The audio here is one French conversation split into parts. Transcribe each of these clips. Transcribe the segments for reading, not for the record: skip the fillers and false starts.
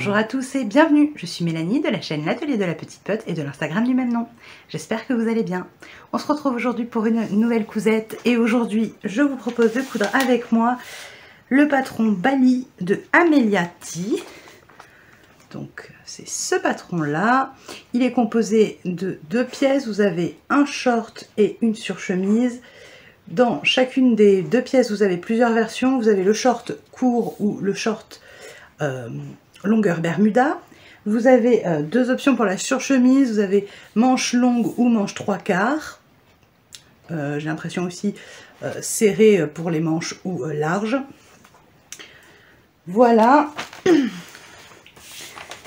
Bonjour à tous et bienvenue, je suis Mélanie de la chaîne L'Atelier de la Petite Pote et de l'Instagram du même nom. J'espère que vous allez bien. On se retrouve aujourd'hui pour une nouvelle cousette et aujourd'hui je vous propose de coudre avec moi le patron Bali de Amelia T. Donc c'est ce patron là, il est composé de deux pièces, vous avez un short et une surchemise. Dans chacune des deux pièces vous avez plusieurs versions, vous avez le short court ou le short longueur Bermuda. Vous avez deux options pour la surchemise, vous avez manche longue ou manche 3/4. J'ai l'impression aussi serré pour les manches ou larges. Voilà.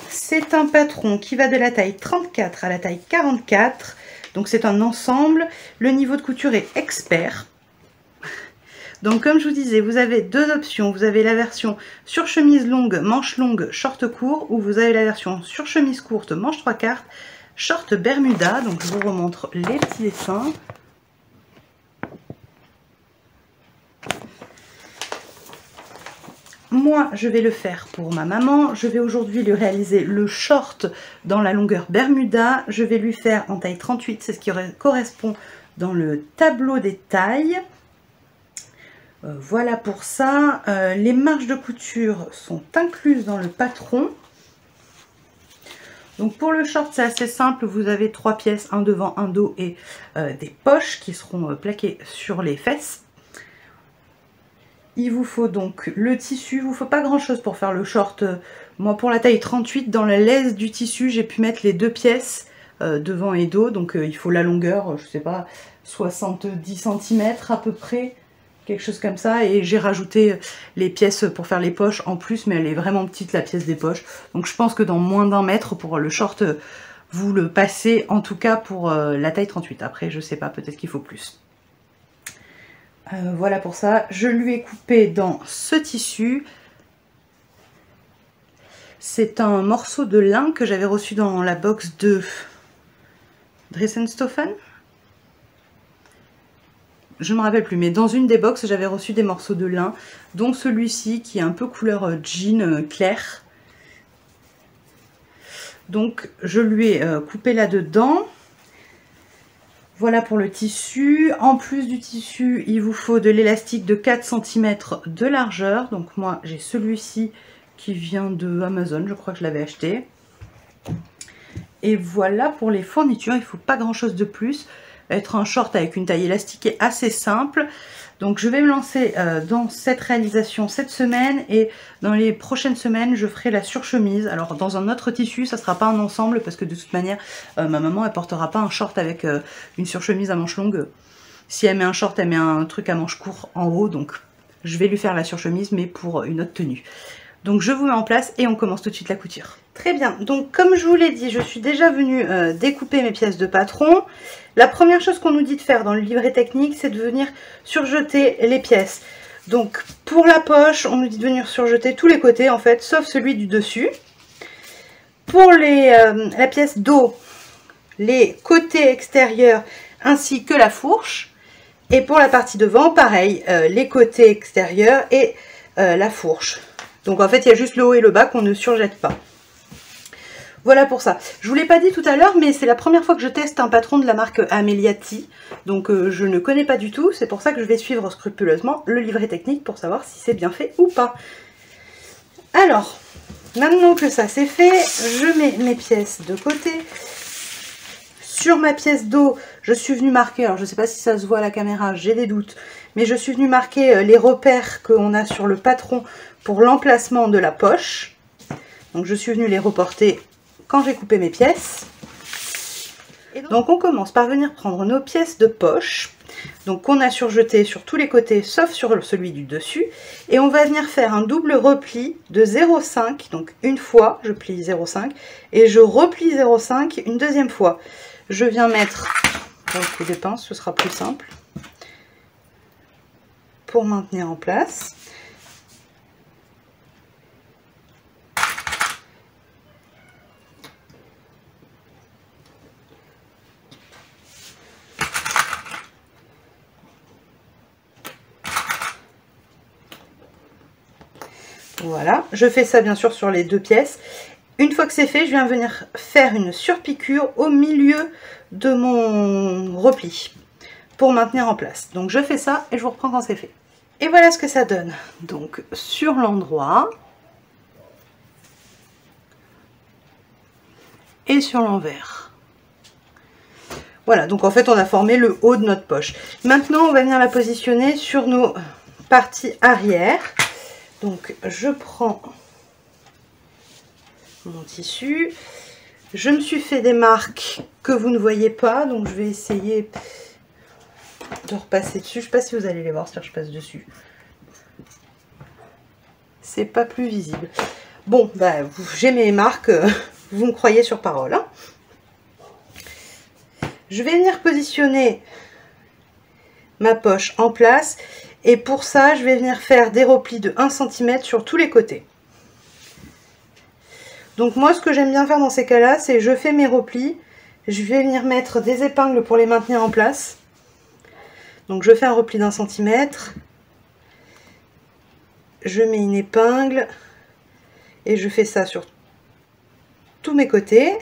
C'est un patron qui va de la taille 34 à la taille 44. Donc c'est un ensemble. Le niveau de couture est expert. Donc comme je vous disais, vous avez deux options. Vous avez la version surchemise longue, manche longue, short court, ou vous avez la version surchemise courte, manche 3/4, short Bermuda. Donc je vous remontre les petits dessins. Moi, je vais le faire pour ma maman. Je vais aujourd'hui lui réaliser le short dans la longueur Bermuda. Je vais lui faire en taille 38, c'est ce qui correspond dans le tableau des tailles. Voilà pour ça. Les marges de couture sont incluses dans le patron. Donc pour le short, c'est assez simple. Vous avez trois pièces, un devant, un dos et des poches qui seront plaquées sur les fesses. Il vous faut donc le tissu. Il ne vous faut pas grand chose pour faire le short. Moi, pour la taille 38, dans la laisse du tissu, j'ai pu mettre les deux pièces devant et dos. Donc il faut la longueur, je sais pas, 70 cm à peu près. Quelque chose comme ça, et j'ai rajouté les pièces pour faire les poches en plus, mais elle est vraiment petite la pièce des poches, donc je pense que dans moins d'1 mètre pour le short vous le passez, en tout cas pour la taille 38. Après je sais pas, peut-être qu'il faut plus. Voilà pour ça. Je lui ai coupé dans ce tissu. C'est un morceau de lin que j'avais reçu dans la box de Dressenstoffen. Je ne me rappelle plus, mais dans une des box, j'avais reçu des morceaux de lin, dont celui-ci qui est un peu couleur jean clair. Donc je lui ai coupé là-dedans. Voilà pour le tissu. En plus du tissu, il vous faut de l'élastique de 4 cm de largeur. Donc moi, j'ai celui-ci qui vient de Amazon, je crois que je l'avais acheté. Et voilà pour les fournitures, il ne faut pas grand-chose de plus. Être un short avec une taille élastique assez simple. Donc je vais me lancer dans cette réalisation cette semaine, et dans les prochaines semaines je ferai la surchemise. Alors dans un autre tissu, ça sera pas un ensemble parce que de toute manière ma maman elle portera pas un short avec une surchemise à manches longues. Si elle met un short, elle met un truc à manches courtes en haut, donc je vais lui faire la surchemise mais pour une autre tenue. Donc je vous mets en place et on commence tout de suite la couture. Très bien, donc comme je vous l'ai dit, je suis déjà venue découper mes pièces de patron. La première chose qu'on nous dit de faire dans le livret technique, c'est de venir surjeter les pièces. Donc pour la poche, on nous dit de venir surjeter tous les côtés en fait, sauf celui du dessus. Pour la pièce dos, les côtés extérieurs ainsi que la fourche. Et pour la partie devant, pareil, les côtés extérieurs et la fourche. Donc en fait, il y a juste le haut et le bas qu'on ne surjette pas. Voilà pour ça. Je ne vous l'ai pas dit tout à l'heure, mais c'est la première fois que je teste un patron de la marque Amelia T. Donc je ne connais pas du tout. C'est pour ça que je vais suivre scrupuleusement le livret technique pour savoir si c'est bien fait ou pas. Alors, maintenant que ça c'est fait, je mets mes pièces de côté. Sur ma pièce dos, je suis venue marquer, alors je ne sais pas si ça se voit à la caméra, j'ai des doutes, mais je suis venue marquer les repères qu'on a sur le patron pour l'emplacement de la poche. Donc je suis venue les reporter quand j'ai coupé mes pièces. Donc on commence par venir prendre nos pièces de poche, donc qu'on a surjetées sur tous les côtés sauf sur celui du dessus, et on va venir faire un double repli de 0,5, donc une fois je plie 0,5 et je replie 0,5 une deuxième fois. Je viens mettre le coup de pince, ce sera plus simple pour maintenir en place. Voilà, je fais ça bien sûr sur les 2 pièces. Une fois que c'est fait, je viens venir faire une surpiqûre au milieu de mon repli pour maintenir en place. Donc je fais ça et je vous reprends quand c'est fait. Et voilà ce que ça donne. Donc sur l'endroit et sur l'envers. Voilà, donc en fait on a formé le haut de notre poche. Maintenant on va venir la positionner sur nos parties arrière. Donc je prends mon tissu. Je me suis fait des marques que vous ne voyez pas, donc je vais essayer de repasser dessus. Je ne sais pas si vous allez les voir si je passe dessus. C'est pas plus visible. Bon, bah, j'ai mes marques, vous me croyez sur parole. Hein. Je vais venir positionner ma poche en place et pour ça, je vais venir faire des replis de 1 cm sur tous les côtés. Donc moi, ce que j'aime bien faire dans ces cas-là, c'est je fais mes replis, je vais venir mettre des épingles pour les maintenir en place. Donc je fais un repli d'1 cm, je mets une épingle et je fais ça sur tous mes côtés.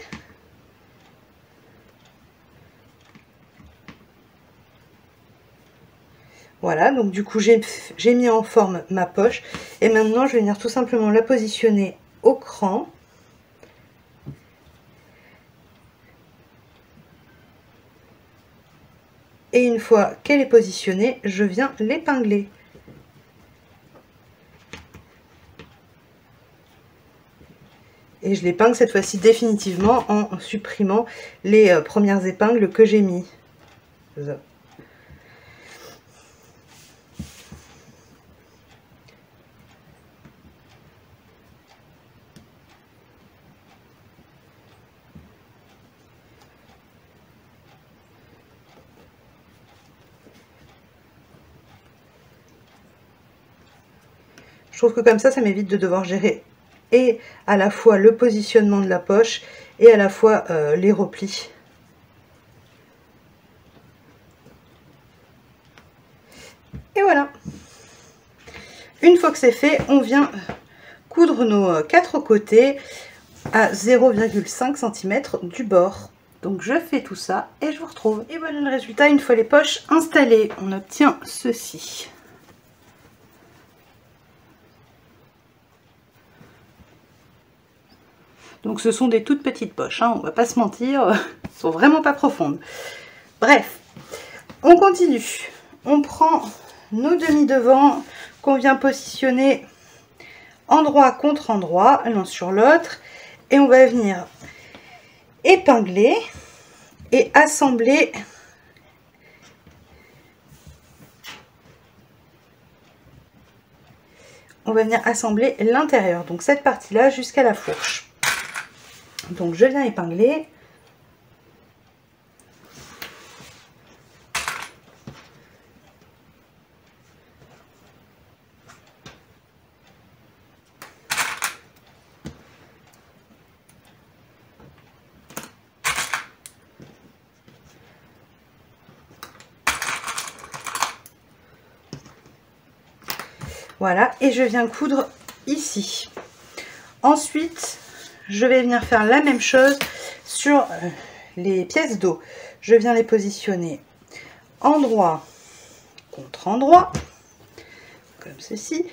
Voilà, donc du coup j'ai mis en forme ma poche et maintenant je vais venir tout simplement la positionner au cran. Et une fois qu'elle est positionnée, je viens l'épingler. Et je l'épingle cette fois-ci définitivement en supprimant les premières épingles que j'ai mis. Je trouve que comme ça m'évite de devoir gérer et à la fois le positionnement de la poche et à la fois les replis. Et voilà. Une fois que c'est fait, on vient coudre nos 4 côtés à 0,5 cm du bord. Donc je fais tout ça et je vous retrouve. Et voilà le résultat une fois les poches installées. On obtient ceci. Donc ce sont des toutes petites poches, hein, on va pas se mentir, elles sont vraiment pas profondes. Bref, on continue. On prend nos demi-devants qu'on vient positionner endroit contre endroit, l'un sur l'autre, et on va venir épingler et assembler l'intérieur, donc cette partie-là jusqu'à la fourche. Donc je viens épingler. Voilà, et je viens coudre ici. Ensuite, je vais venir faire la même chose sur les pièces d'eau. Je viens les positionner endroit contre endroit, comme ceci.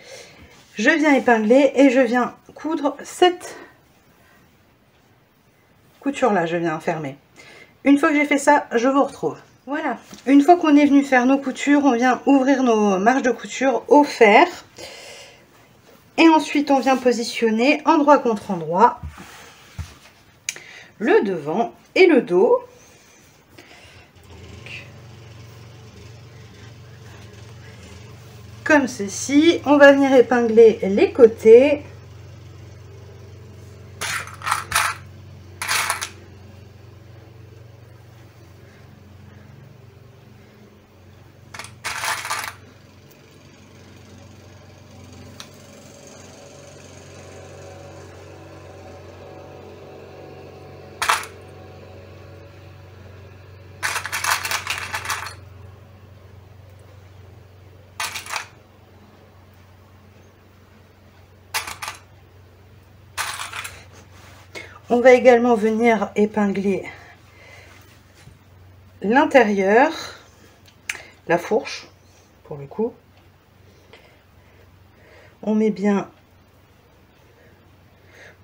Je viens épingler et je viens coudre cette couture-là, je viens fermer. Une fois que j'ai fait ça, je vous retrouve. Voilà, une fois qu'on est venu faire nos coutures, on vient ouvrir nos marges de couture au fer. Et ensuite, on vient positionner endroit contre endroit le devant et le dos. Comme ceci, on va venir épingler les côtés. On va également venir épingler l'intérieur, la fourche pour le coup. On met bien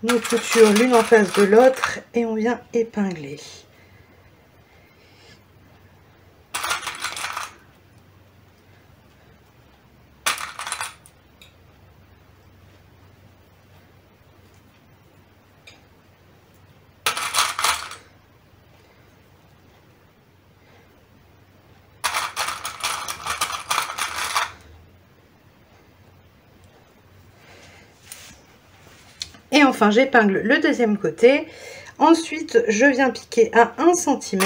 nos coutures l'une en face de l'autre et on vient épingler. Et enfin, j'épingle le deuxième côté. Ensuite, je viens piquer à 1 cm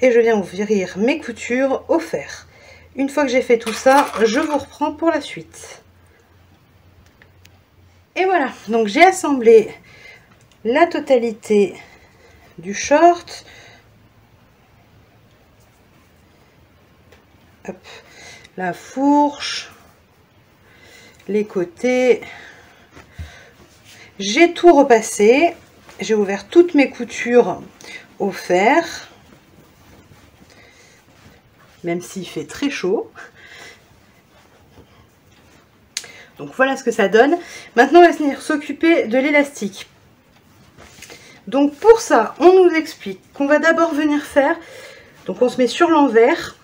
et je viens ouvrir mes coutures au fer. Une fois que j'ai fait tout ça, je vous reprends pour la suite. Et voilà, donc j'ai assemblé la totalité du short. Hop, la fourche, les côtés. J'ai tout repassé, j'ai ouvert toutes mes coutures au fer, même s'il fait très chaud. Donc voilà ce que ça donne. Maintenant, on va venir s'occuper de l'élastique. Donc pour ça, on nous explique qu'on va d'abord venir faire, donc on se met sur l'envers,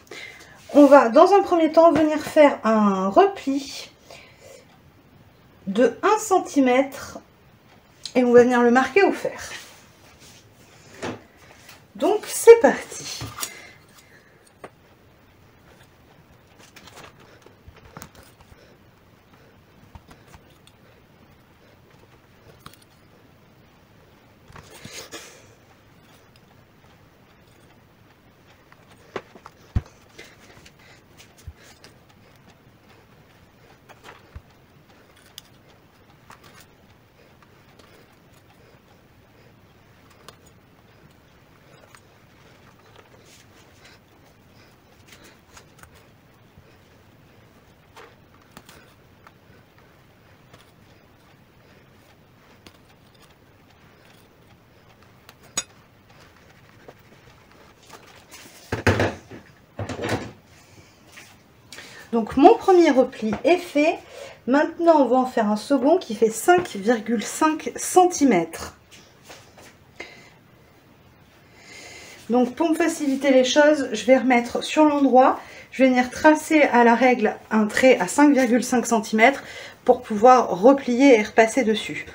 on va dans un premier temps venir faire un repli de 1 cm. Et on va venir le marquer au fer. Donc c'est parti. Donc mon premier repli est fait. Maintenant on va en faire un second qui fait 5,5 cm. Donc pour me faciliter les choses, je vais remettre sur l'endroit. Je vais venir tracer à la règle un trait à 5,5 cm pour pouvoir replier et repasser dessus.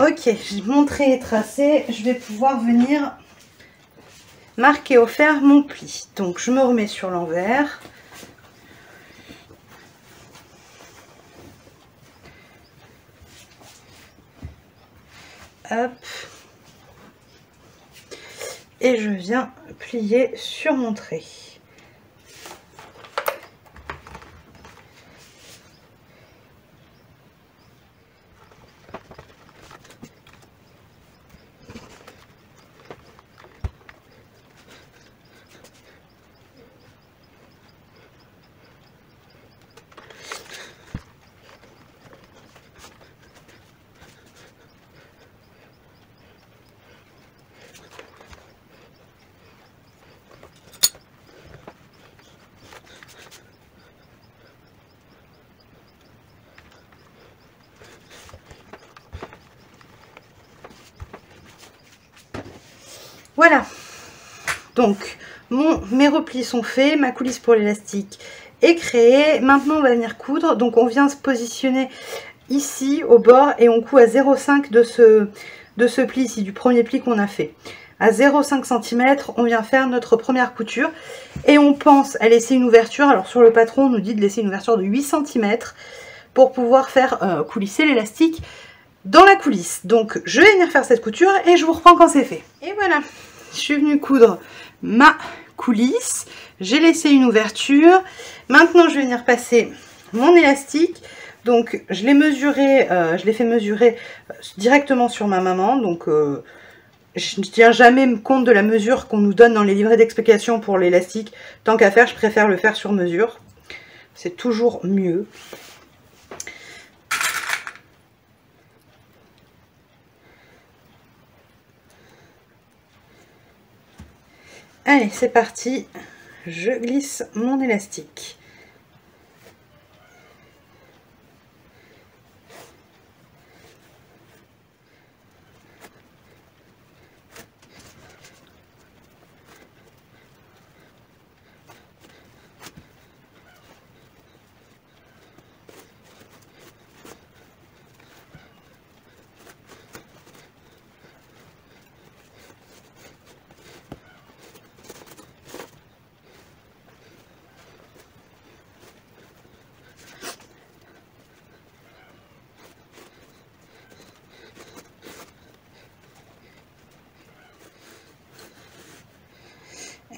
Ok, mon trait est tracé, je vais pouvoir venir marquer au fer mon pli. Donc je me remets sur l'envers. Hop. Et je viens plier sur mon trait. Voilà, donc mes replis sont faits, ma coulisse pour l'élastique est créée. Maintenant on va venir coudre, donc on vient se positionner ici au bord et on coud à 0,5 de ce pli ici, du premier pli qu'on a fait. à 0,5 cm, on vient faire notre première couture et on pense à laisser une ouverture. Alors sur le patron, on nous dit de laisser une ouverture de 8 cm pour pouvoir faire coulisser l'élastique dans la coulisse. Donc je vais venir faire cette couture et je vous reprends quand c'est fait. Et voilà, je suis venue coudre ma coulisse, j'ai laissé une ouverture. Maintenant je vais venir passer mon élastique. Donc je l'ai mesuré, je l'ai fait mesurer directement sur ma maman. Donc je ne tiens jamais compte de la mesure qu'on nous donne dans les livrets d'explication pour l'élastique. Tant qu'à faire, je préfère le faire sur mesure. C'est toujours mieux. Allez, c'est parti. Je glisse mon élastique.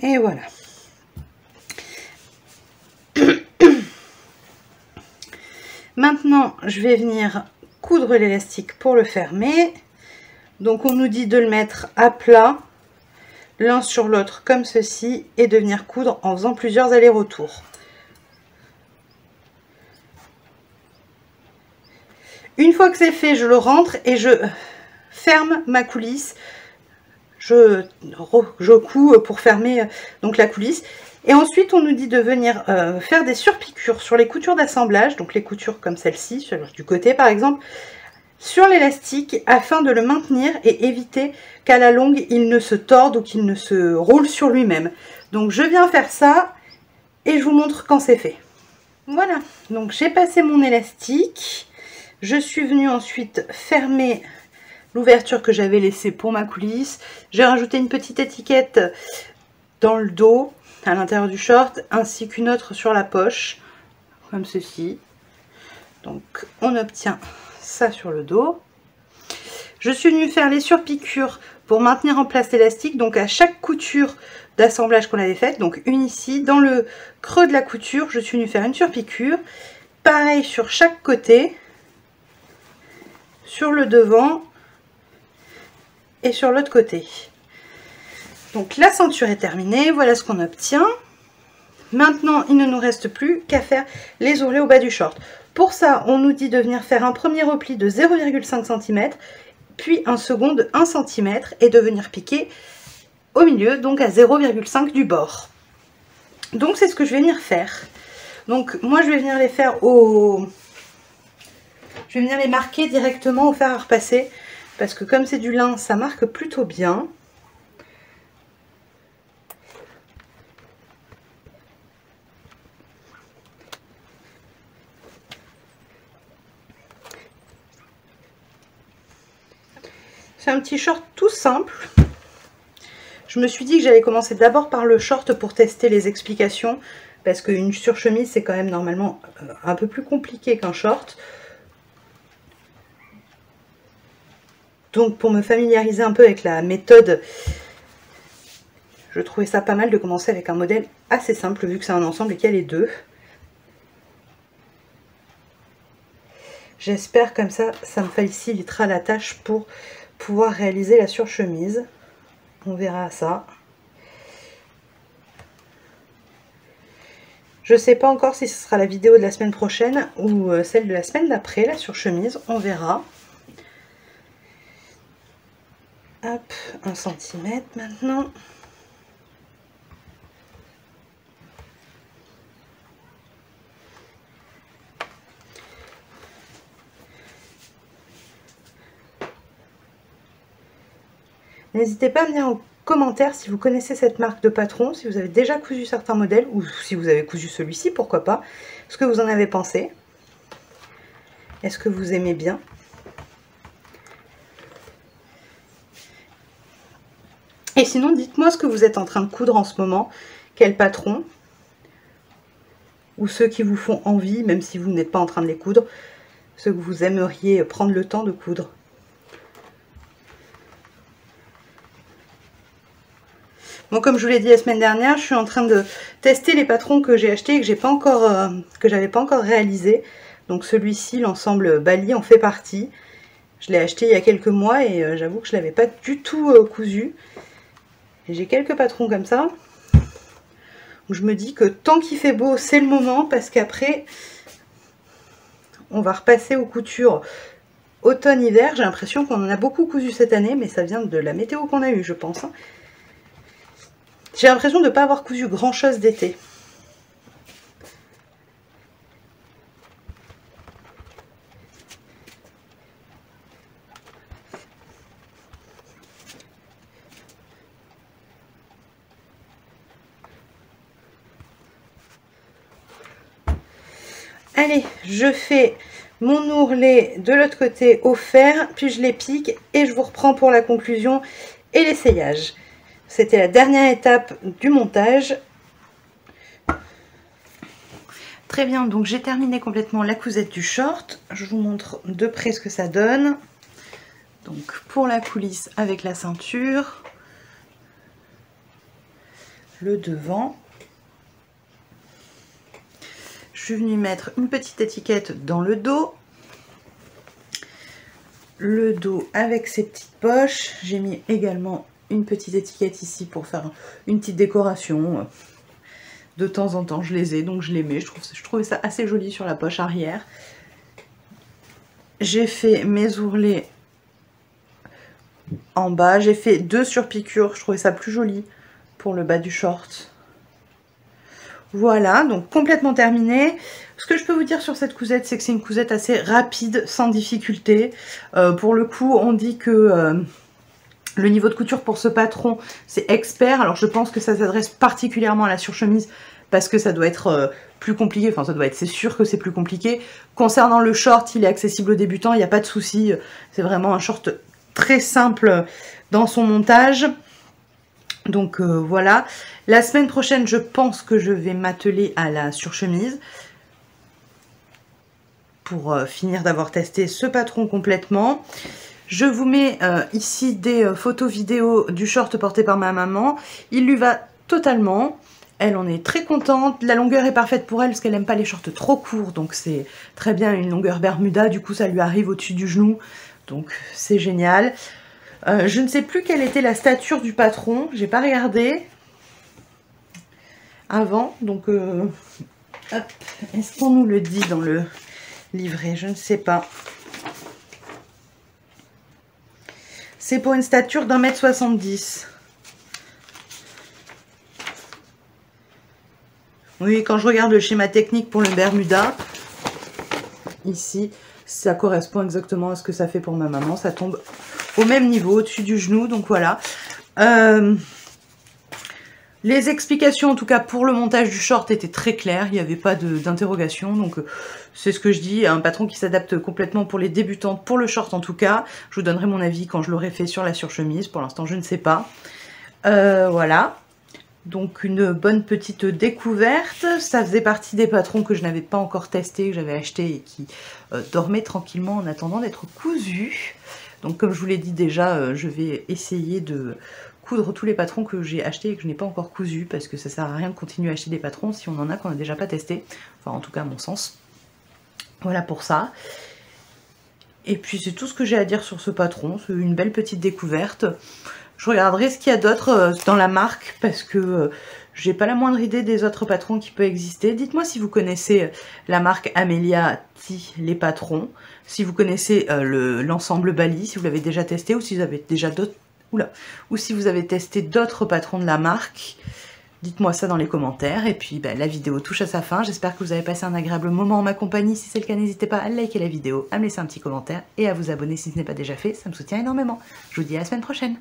Et voilà. Maintenant, je vais venir coudre l'élastique pour le fermer. Donc, on nous dit de le mettre à plat, l'un sur l'autre comme ceci, et de venir coudre en faisant plusieurs allers-retours. Une fois que c'est fait, je le rentre et je ferme ma coulisse. Je couds pour fermer donc la coulisse. Et ensuite, on nous dit de venir faire des surpiqûres sur les coutures d'assemblage, donc les coutures comme celle-ci, du côté par exemple, sur l'élastique, afin de le maintenir et éviter qu'à la longue, il ne se torde ou qu'il ne se roule sur lui-même. Donc, je viens faire ça et je vous montre quand c'est fait. Voilà, donc j'ai passé mon élastique. Je suis venue ensuite fermer l'ouverture que j'avais laissée pour ma coulisse. J'ai rajouté une petite étiquette dans le dos, à l'intérieur du short, ainsi qu'une autre sur la poche, comme ceci. Donc on obtient ça sur le dos. Je suis venue faire les surpiqûres pour maintenir en place l'élastique. Donc à chaque couture d'assemblage qu'on avait faite, donc une ici, dans le creux de la couture, je suis venue faire une surpiqûre. Pareil sur chaque côté, sur le devant et sur l'autre côté. Donc la ceinture est terminée, voilà ce qu'on obtient. Maintenant, il ne nous reste plus qu'à faire les ourlets au bas du short. Pour ça, on nous dit de venir faire un premier repli de 0,5 cm, puis un second de 1 cm et de venir piquer au milieu, donc à 0,5 du bord. Donc c'est ce que je vais venir faire. Donc moi je vais venir les faire au... Je vais venir les marquer directement au fer à repasser, parce que comme c'est du lin, ça marque plutôt bien. C'est un petit short tout simple. Je me suis dit que j'allais commencer d'abord par le short pour tester les explications, parce qu'une surchemise c'est quand même normalement un peu plus compliqué qu'un short. Donc pour me familiariser un peu avec la méthode, je trouvais ça pas mal de commencer avec un modèle assez simple vu que c'est un ensemble et qu'il y a les deux. J'espère comme ça me facilitera la tâche pour pouvoir réaliser la surchemise. On verra ça. Je ne sais pas encore si ce sera la vidéo de la semaine prochaine ou celle de la semaine d'après, la surchemise. On verra. Hop, 1 cm maintenant. N'hésitez pas à me dire en commentaire si vous connaissez cette marque de patron, si vous avez déjà cousu certains modèles ou si vous avez cousu celui-ci, pourquoi pas. Ce que vous en avez pensé. Est-ce que vous aimez bien? Et sinon, dites-moi ce que vous êtes en train de coudre en ce moment, quel patron, ou ceux qui vous font envie, même si vous n'êtes pas en train de les coudre, ceux que vous aimeriez prendre le temps de coudre. Bon, comme je vous l'ai dit la semaine dernière, je suis en train de tester les patrons que j'ai achetés et que j'avais pas encore réalisé. Donc celui-ci, l'ensemble Bali, en fait partie. Je l'ai acheté il y a quelques mois et j'avoue que je ne l'avais pas du tout cousu. Et j'ai quelques patrons comme ça. Je me dis que tant qu'il fait beau, c'est le moment, parce qu'après, on va repasser aux coutures automne-hiver. J'ai l'impression qu'on en a beaucoup cousu cette année, mais ça vient de la météo qu'on a eue, je pense. J'ai l'impression de ne pas avoir cousu grand-chose d'été. Allez, je fais mon ourlet de l'autre côté au fer, puis je les pique et je vous reprends pour la conclusion et l'essayage. C'était la dernière étape du montage. Très bien, donc j'ai terminé complètement la cousette du short. Je vous montre de près ce que ça donne. Donc pour la coulisse avec la ceinture, le devant. Je suis venue mettre une petite étiquette dans le dos. Le dos avec ses petites poches. J'ai mis également une petite étiquette ici pour faire une petite décoration. De temps en temps, je les ai, donc je les mets. Je trouvais ça assez joli sur la poche arrière. J'ai fait mes ourlets en bas. J'ai fait 2 surpiqûres. Je trouvais ça plus joli pour le bas du short. Voilà, donc complètement terminé. Ce que je peux vous dire sur cette cousette, c'est que c'est une cousette assez rapide, sans difficulté. Pour le coup, on dit que le niveau de couture pour ce patron, c'est expert. Alors je pense que ça s'adresse particulièrement à la surchemise, parce que ça doit être plus compliqué. Enfin, c'est sûr que c'est plus compliqué. Concernant le short, il est accessible aux débutants, il n'y a pas de souci. C'est vraiment un short très simple dans son montage. Donc voilà, la semaine prochaine, je pense que je vais m'atteler à la surchemise pour finir d'avoir testé ce patron complètement. Je vous mets ici des photos vidéo du short porté par ma maman. Il lui va totalement. Elle en est très contente. La longueur est parfaite pour elle parce qu'elle n'aime pas les shorts trop courts. Donc c'est très bien une longueur Bermuda. Du coup, ça lui arrive au-dessus du genou. Donc c'est génial. Je ne sais plus quelle était la stature du patron, j'ai pas regardé avant, donc est-ce qu'on nous le dit dans le livret? Je ne sais pas. C'est pour une stature d'1,70 m. Oui, quand je regarde le schéma technique pour le Bermuda, ici, ça correspond exactement à ce que ça fait pour ma maman, ça tombe au même niveau, au-dessus du genou, donc voilà. Les explications, en tout cas pour le montage du short, étaient très claires, il n'y avait pas d'interrogation, donc c'est ce que je dis, un patron qui s'adapte complètement pour les débutantes, pour le short en tout cas. Je vous donnerai mon avis quand je l'aurai fait sur la surchemise, pour l'instant je ne sais pas. Voilà, donc une bonne petite découverte. Ça faisait partie des patrons que je n'avais pas encore testé, que j'avais acheté et qui dormaient tranquillement en attendant d'être cousus. Donc comme je vous l'ai dit déjà, je vais essayer de coudre tous les patrons que j'ai achetés et que je n'ai pas encore cousus, parce que ça sert à rien de continuer à acheter des patrons si on en a qu'on n'a déjà pas testé. Enfin en tout cas à mon sens. Voilà pour ça. Et puis c'est tout ce que j'ai à dire sur ce patron, c'est une belle petite découverte. Je regarderai ce qu'il y a d'autre dans la marque, parce que j'ai pas la moindre idée des autres patrons qui peuvent exister. Dites-moi si vous connaissez la marque Amelia T, les patrons, si vous connaissez l'ensemble Bali, si vous l'avez déjà testé, ou si vous avez déjà d'autres, ou si vous avez testé d'autres patrons de la marque. Dites-moi ça dans les commentaires. Et puis la vidéo touche à sa fin. J'espère que vous avez passé un agréable moment en ma compagnie. Si c'est le cas, n'hésitez pas à liker la vidéo, à me laisser un petit commentaire et à vous abonner si ce n'est pas déjà fait. Ça me soutient énormément. Je vous dis à la semaine prochaine.